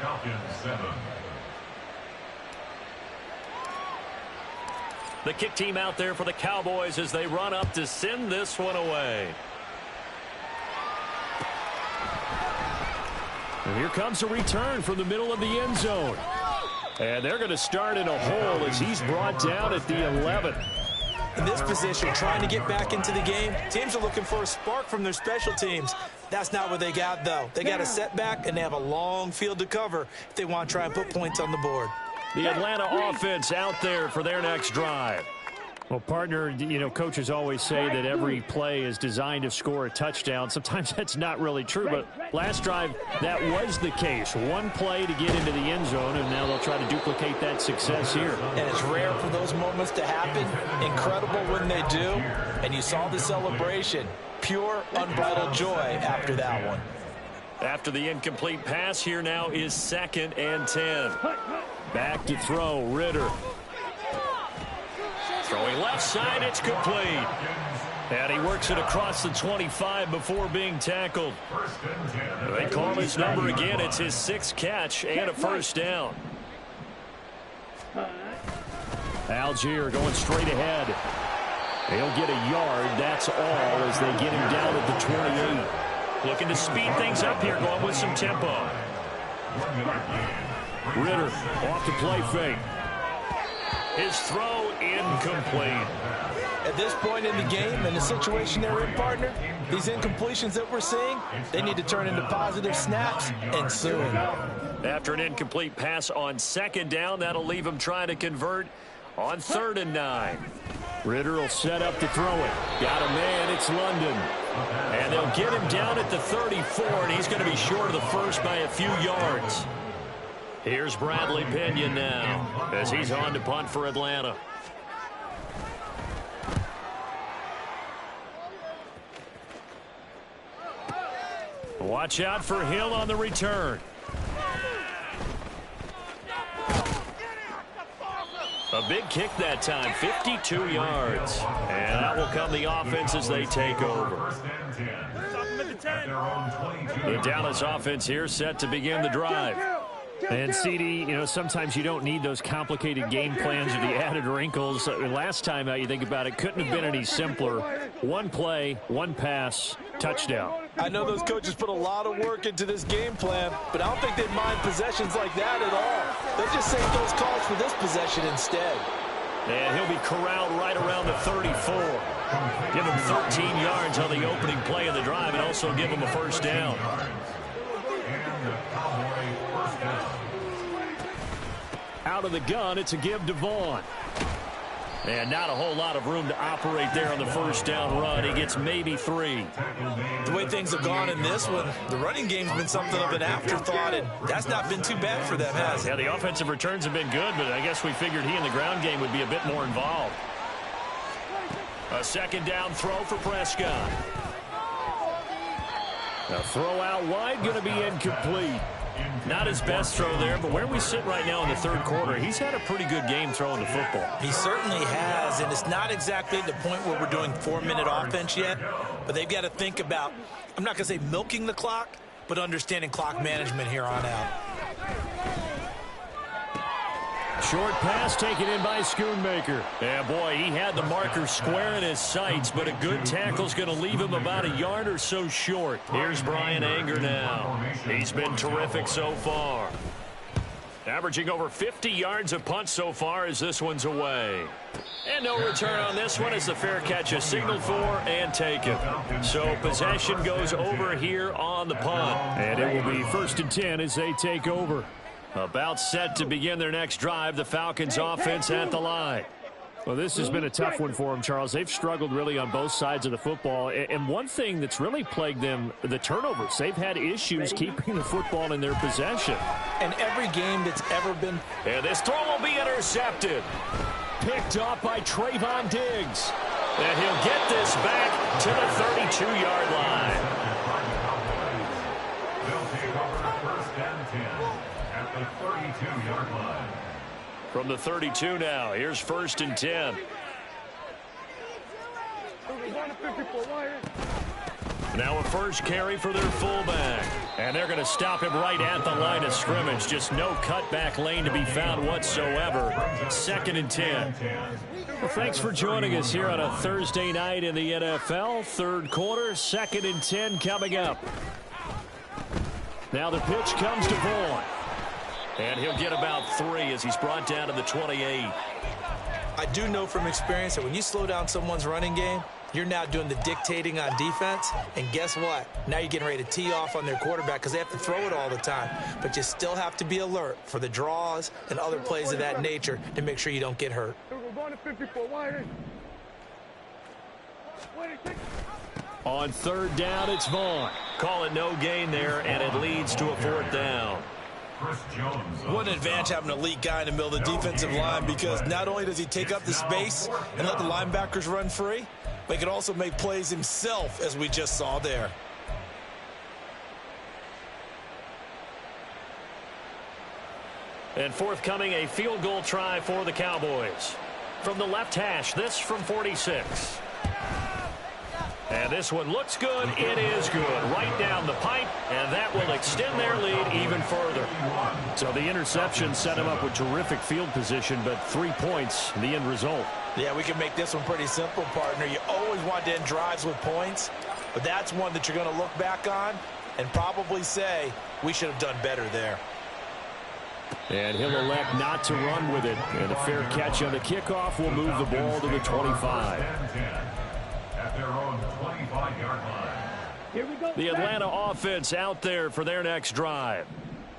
The kick team out there for the Cowboys as they run up to send this one away. And here comes a return from the middle of the end zone. And they're going to start in a hole as he's brought down at the 11. In this position, trying to get back into the game, teams are looking for a spark from their special teams. That's not what they got, though. They got a setback, and they have a long field to cover if they want to try and put points on the board. The Atlanta offense out there for their next drive. Well, partner, you know, coaches always say that every play is designed to score a touchdown. Sometimes that's not really true, but last drive, that was the case. One play to get into the end zone, and now they'll try to duplicate that success here. And it's rare for those moments to happen. Incredible when they do. And you saw the celebration. Pure, unbridled joy after that one. After the incomplete pass, here now is 2nd and 10. Back to throw, Ritter. Throwing left side, it's complete. And he works it across the 25 before being tackled. They call his number again. It's his 6th catch and a 1st down. Algier going straight ahead. He'll get a yard, that's all, as they get him down at the 28. Looking to speed things up here, going with some tempo. Ritter off the play fake. His throw incomplete. At this point in the game, in the situation they're in, partner, these incompletions that we're seeing, they need to turn into positive snaps, and soon. After an incomplete pass on 2nd down, that'll leave him trying to convert on 3rd and 9. Ritter will set up to throw it. Got a man, it's London. And they'll get him down at the 34, and he's going to be short of the first by a few yards. Here's Bradley Pinion now as he's on to punt for Atlanta. Watch out for Hill on the return. A big kick that time, 52 yards. And that will come the offense as they take over. The Dallas offense here set to begin the drive. And, CD, you know, sometimes you don't need those complicated game plans or the added wrinkles. Last time out, you think about it, couldn't have been any simpler. One play, one pass, touchdown. I know those coaches put a lot of work into this game plan, but I don't think they'd mind possessions like that at all. They just save those calls for this possession instead. And he'll be corralled right around the 34. Give him 13 yards on the opening play of the drive and also give him a 1st down. Out of the gun, it's a give to Vaughn. And not a whole lot of room to operate there on the 1st down run. He gets maybe 3. The way things have gone in this one, the running game's been something of an afterthought, and that's not been too bad for them, has it? Yeah, the offensive returns have been good, but I guess we figured he in the ground game would be a bit more involved. A 2nd down throw for Prescott. A throw out wide, going to be incomplete. Not his best throw there, but where we sit right now in the 3rd quarter, he's had a pretty good game throwing the football. He certainly has, and it's not exactly the point where we're doing 4-minute offense yet, but they've got to think about, I'm not going to say milking the clock, but understanding clock management here on out. Short pass taken in by Schoonmaker. Yeah, boy, he had the marker square in his sights, but a good tackle's going to leave him about a yard or so short. Here's Brian Anger now. He's been terrific so far. Averaging over 50 yards a punt so far as this one's away. And no return on this one as the fair catch is signaled for and taken. So possession goes over here on the punt. And it will be 1st and 10 as they take over. About set to begin their next drive, the Falcons offense at the line. Well, this has been a tough one for them, Charles. They've struggled really on both sides of the football. And one thing that's really plagued them, the turnovers. They've had issues keeping the football in their possession. And every game that's ever been... And this throw will be intercepted. Picked off by Trayvon Diggs. And he'll get this back to the 32-yard line. They'll take over 1st and 10 at the 32-yard line. From the 32 now, here's 1st and 10. Now a first carry for their fullback. And they're going to stop him right at the line of scrimmage. Just no cutback lane to be found whatsoever. 2nd and 10. Well, thanks for joining us here on a Thursday night in the NFL. 3rd quarter, 2nd and 10 coming up. Now the pitch comes to Vaughn. And he'll get about 3 as he's brought down to the 28. I do know from experience that when you slow down someone's running game, you're now doing the dictating on defense. And guess what? Now you're getting ready to tee off on their quarterback because they have to throw it all the time. But you still have to be alert for the draws and other plays of that nature to make sure you don't get hurt. On 3rd down, it's Vaughn. Call it no gain there, and it leads to a 4th down. What an advantage having an elite guy in the middle of the defensive line, because not only does he take up the space and let the linebackers run free, but he can also make plays himself, as we just saw there. And forthcoming, a field goal try for the Cowboys. From the left hash, this from 46. And this one looks good. It is good. Right down the pipe, and that will extend their lead even further. So the interception set him up with terrific field position, but 3 points, the end result. Yeah, we can make this one pretty simple, partner. You always want to end drives with points, but that's one that you're going to look back on and probably say, we should have done better there. And he'll elect not to run with it. And a fair catch on the kickoff will move the ball to the 25. At their own 25-yard line. Here we go. The Atlanta offense out there for their next drive.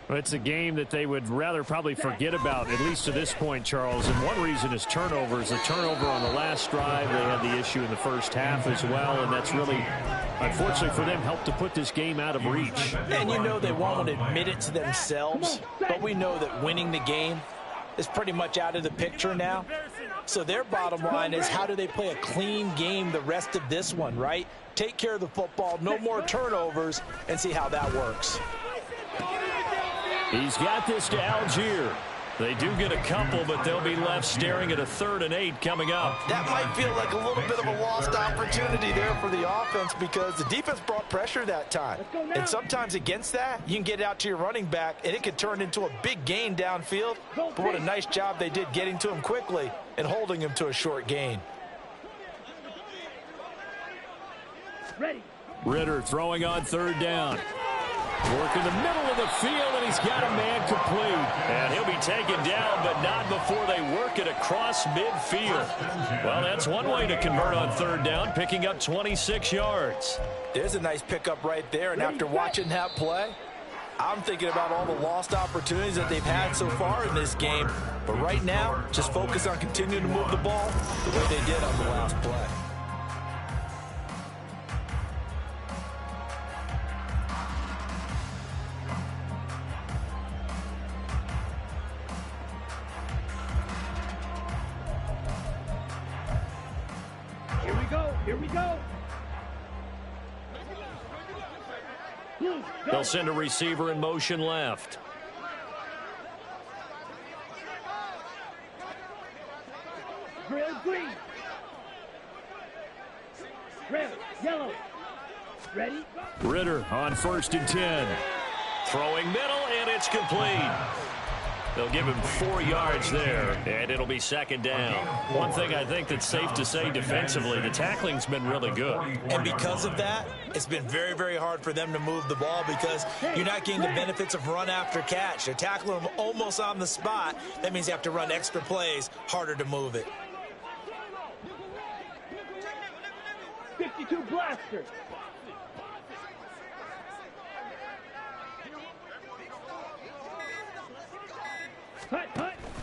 Well, it's a game that they would rather probably forget about, at least to this point, Charles. And one reason is turnovers. The turnover on the last drive, they had the issue in the first half as well, and that's really, unfortunately for them, helped to put this game out of reach. And you know they won't admit it to themselves, but we know that winning the game is pretty much out of the picture now. So their bottom line is, how do they play a clean game the rest of this one, right? Take care of the football, no more turnovers, and see how that works. He's got this to Algier. They do get a couple, but they'll be left staring at a 3rd and 8 coming up. That might feel like a little bit of a lost opportunity there for the offense, because the defense brought pressure that time. And sometimes against that, you can get out to your running back, and it could turn into a big gain downfield. But what a nice job they did getting to him quickly and holding him to a short gain. Ritter throwing on 3rd down. Work in the middle of the field, and he's got a man complete. And he'll be taken down, but not before they work it across midfield. Well, that's one way to convert on 3rd down, picking up 26 yards. There's a nice pickup right there, and after watching that play, I'm thinking about all the lost opportunities that they've had so far in this game. But right now, just focus on continuing to move the ball the way they did on the last play. Here we go. They'll send a receiver in motion left. Green. Red, yellow. Ready? Ritter on 1st and 10. Throwing middle, and it's complete. They'll give him 4 yards there, and it'll be second down. One thing I think that's safe to say defensively, the tackling's been really good. And because of that, it's been very, very hard for them to move the ball because you're not getting the benefits of run after catch. They're tackling them almost on the spot. That means you have to run extra plays, harder to move it. 52 blaster.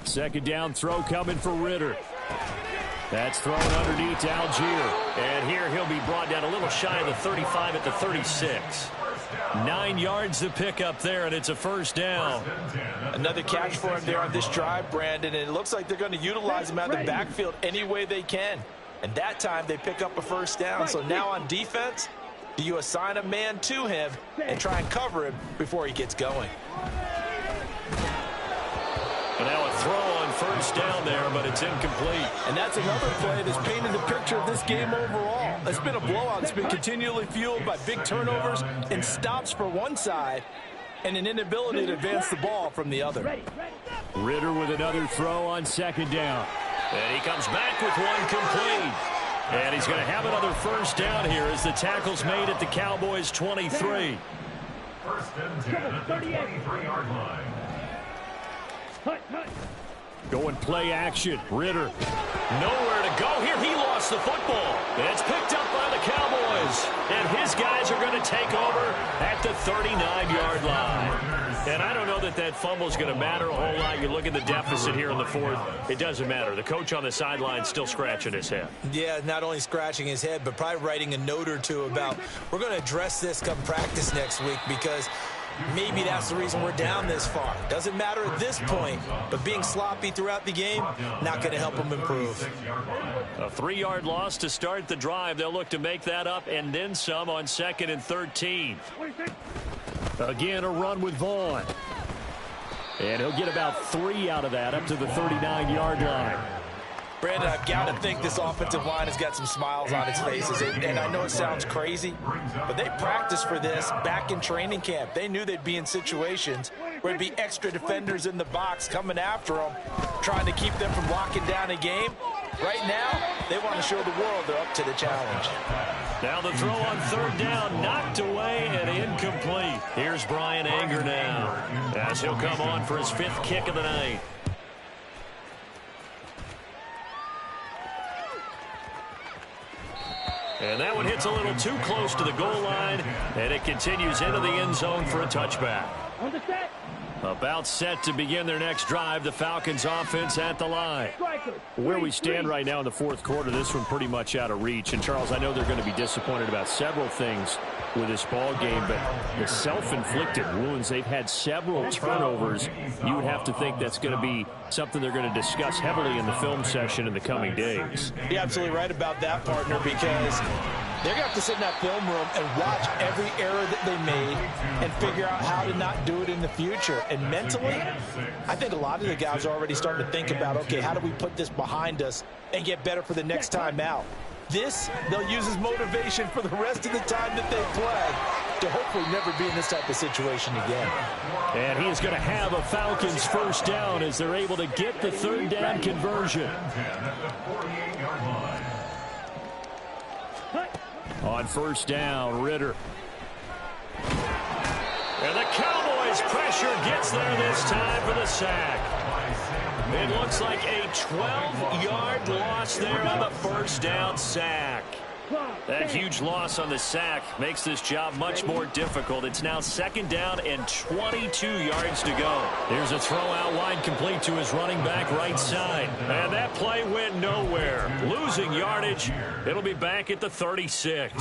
Second down throw coming for Ritter. That's thrown underneath to Algier. And here he'll be brought down a little shy of the 35 at the 36. 9 yards to pick up there, and it's a first down. Another catch for him there on this drive, Brandon, and it looks like they're going to utilize him out of the backfield any way they can. And that time they pick up a first down. So now on defense, do you assign a man to him and try and cover him before he gets going? And now a throw on first down there, but it's incomplete. And that's another play that's painted the picture of this game overall. It's been a blowout. It's been continually fueled by big turnovers and stops for one side and an inability to advance the ball from the other. Ritter with another throw on second down. And he comes back with one complete. And he's going to have another first down here as the tackle's made at the Cowboys' 23. First and 10 at the 23-yard line. Going play action. Ritter. Nowhere to go here. He lost the football. It's picked up by the Cowboys. And his guys are going to take over at the 39-yard line. And I don't know that that fumble is going to matter a whole lot. You look at the deficit here in the fourth. It doesn't matter. The coach on the sideline is still scratching his head. Yeah, not only scratching his head, but probably writing a note or two about, we're going to address this come practice next week because maybe that's the reason we're down this far. Doesn't matter at this point, but being sloppy throughout the game, not going to help them improve. A 3-yard loss to start the drive. They'll look to make that up and then some on 2nd and 13. Again, a run with Vaughn. And he'll get about 3 out of that up to the 39-yard line. Brandon, I've got to think this offensive line has got some smiles on its faces. And I know it sounds crazy, but they practiced for this back in training camp. They knew they'd be in situations where there'd be extra defenders in the box coming after them, trying to keep them from locking down a game. Right now, they want to show the world they're up to the challenge. Now the throw on third down, knocked away and incomplete. Here's Brian Anger now as he'll come on for his 5th kick of the night. And that one hits a little too close to the goal line, and it continues into the end zone for a touchback. About set to begin their next drive, the Falcons offense at the line. Where we stand right now in the fourth quarter, this one pretty much out of reach. And, Charles, I know they're going to be disappointed about several things with this ball game, but the self-inflicted wounds, they've had several turnovers. You would have to think that's going to be something they're going to discuss heavily in the film session in the coming days. You're absolutely right about that, partner, because they're going to have to sit in that film room and watch every error that they made and figure out how to not do it in the future. And mentally, I think a lot of the guys are already starting to think about, okay, how do we put this behind us and get better for the next time out? This, they'll use as motivation for the rest of the time that they play to hopefully never be in this type of situation again. And he is going to have a Falcons first down as they're able to get the third down conversion. On first down, Ritter. And the Cowboys pressure gets there this time for the sack. It looks like a 12-yard loss there on the first down sack. That huge loss on the sack makes this job much more difficult. It's now 2nd down and 22 yards to go. Here's a throw out wide complete to his running back right side. And that play went nowhere. Losing yardage. It'll be back at the 36.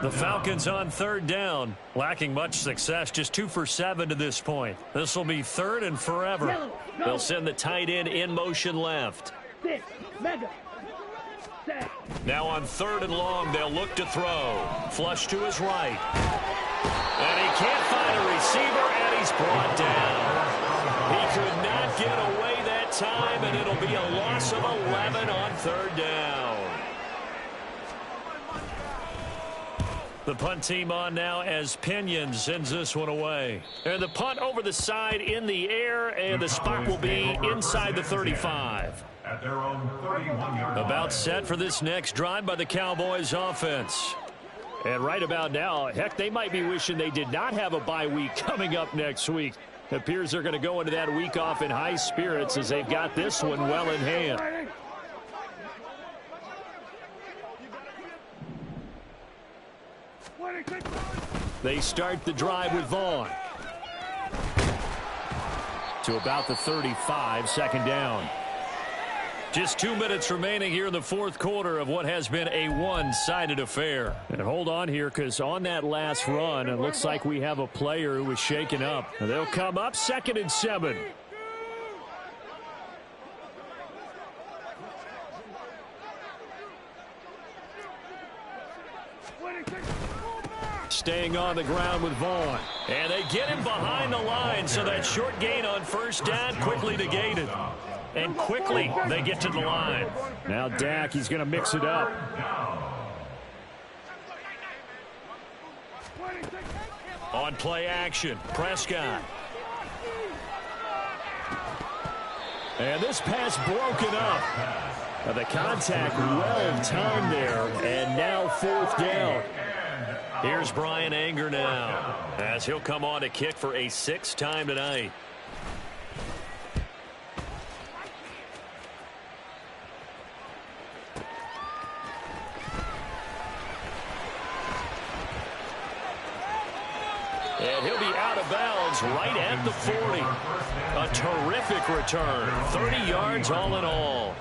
The Falcons on third down, lacking much success, just 2 for 7 to this point. This will be 3rd and forever. They'll send the tight end in motion left. Now on 3rd and long, they'll look to throw. Flush to his right. And he can't find a receiver, and he's brought down. He could not get away that time, and it'll be a loss of 11 on 3rd down. The punt team on now as Pinion sends this one away. And the punt over the side in the air, and the spot will be inside the 35. At their own 31-yard line. About set for this next drive by the Cowboys offense. And right about now, heck, they might be wishing they did not have a bye week coming up next week. It appears they're going to go into that week off in high spirits as they've got this one well in hand. They start the drive with Vaughn. To about the 35, second down. Just 2 minutes remaining here in the fourth quarter of what has been a one-sided affair. And hold on here, because on that last run, it looks like we have a player who was shaken up. And they'll come up 2nd and 7. Staying on the ground with Vaughn. And they get him behind the line, so that short gain on first down quickly negated. And quickly they get to the line. Now Dak, he's going to mix it up. On play action, Prescott. And this pass broken up. Now the contact well timed there, and now 4th down. Here's Brian Anger now, as he'll come on to kick for a 6th time tonight. And he'll be out of bounds right at the 40. A terrific return. 30 yards all in all.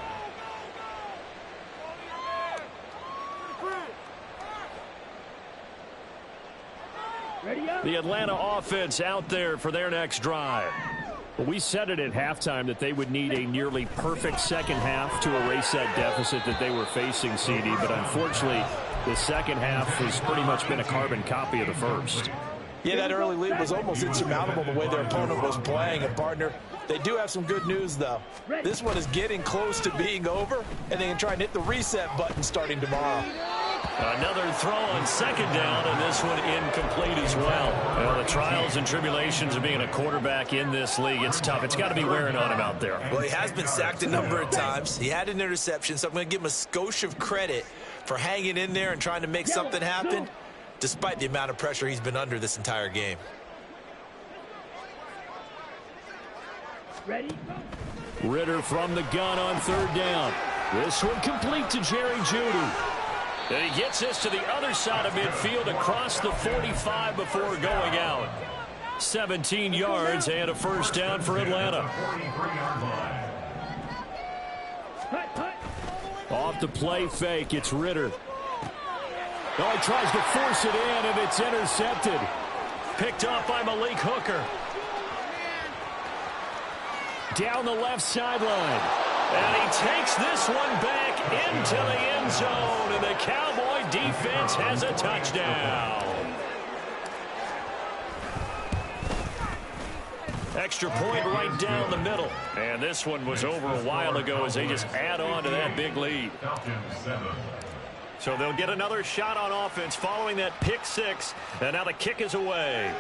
The Atlanta offense out there for their next drive. Well, we said it at halftime that they would need a nearly perfect second half to erase that deficit that they were facing, CD. But unfortunately, the second half has pretty much been a carbon copy of the first. Yeah, that early lead was almost insurmountable the way their opponent was playing. And, partner, they do have some good news, though. This one is getting close to being over, and they can try and hit the reset button starting tomorrow. Another throw on second down, and this one incomplete as well. Well, the trials and tribulations of being a quarterback in this league, it's tough. It's got to be wearing on him out there. Well, he has been sacked a number of times. He had an interception, so I'm going to give him a skosh of credit for hanging in there and trying to make something happen, despite the amount of pressure he's been under this entire game. Ready? Ritter from the gun on 3rd down. This one complete to Jerry Jeudy. And he gets this to the other side of midfield across the 45 before going out. 17 yards and a first down for Atlanta. Off the play fake, it's Ritter. Oh, he tries to force it in, and it's intercepted. Picked off by Malik Hooker. Down the left sideline. And he takes this one back into the end zone, and the Cowboy defense has a touchdown. Extra point right down the middle. And this one was over a while ago as they just add on to that big lead. So they'll get another shot on offense following that pick six, and now the kick is away.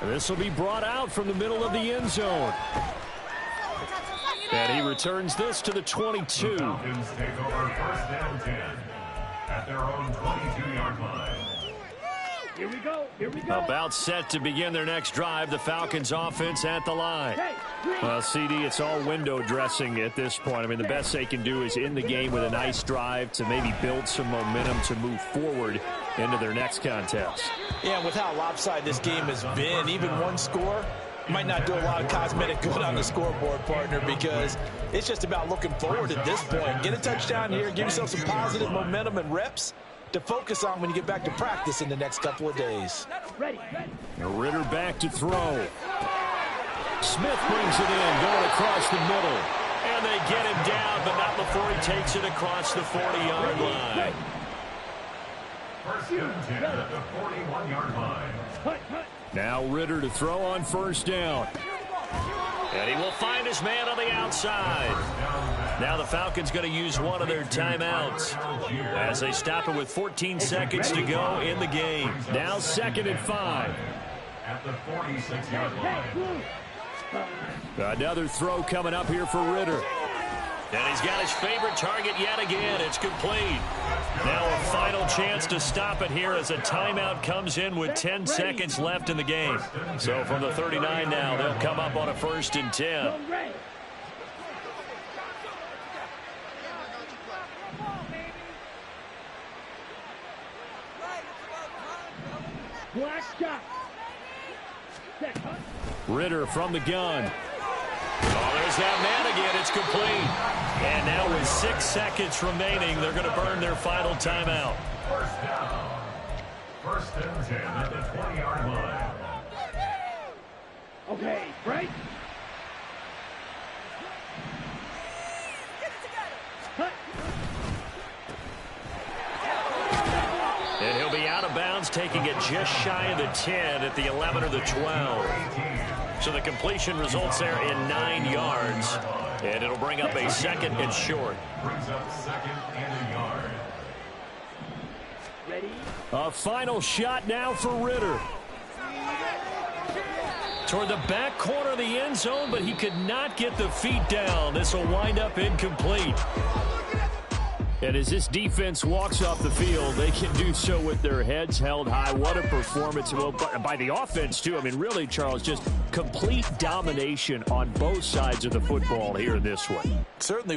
And this will be brought out from the middle of the end zone. And he returns this to the 22. The Falcons take over first down 10 at their own 22-yard line. Here we go. Here we go. About set to begin their next drive. The Falcons offense at the line. Well, CD, it's all window dressing at this point. I mean, the best they can do is in the game with a nice drive to maybe build some momentum to move forward into their next contest. Yeah, and with how lopsided this game has been, even one score might not do a lot of cosmetic good on the scoreboard, partner, because it's just about looking forward at this point. Get a touchdown here, give yourself some positive momentum and reps to focus on when you get back to practice in the next couple of days. Ritter back to throw. Smith brings it in, going across the middle. And they get him down, but not before he takes it across the 40-yard line. First and 10 at the 41-yard line. Now Ritter to throw on first down. And he will find his man on the outside. Now the Falcons going to use one of their timeouts as they stop it with 14 seconds to go in the game. Now 2nd and 5. At the 46-yard line. Another throw coming up here for Ritter. And he's got his favorite target yet again. It's complete. Now a final chance to stop it here as a timeout comes in with 10 seconds left in the game. So from the 39 now, they'll come up on a 1st and 10. Ritter from the gun. Oh, there's that man again. It's complete. And now with 6 seconds remaining, they're going to burn their final timeout. First down. 1st and 10 at the 20-yard line. Okay, break. And he'll be out of bounds, taking it just shy of the 10 at the 11 or the 12. So the completion results there in 9 yards. And it'll bring up a 2nd and short. Brings up 2nd and a yard. A final shot now for Ritter. Toward the back corner of the end zone, but he could not get the feet down. This will wind up incomplete. And as this defense walks off the field, they can do so with their heads held high. What a performance. Well, by the offense, too. I mean, really, Charles, just complete domination on both sides of the football here in this one. Certainly.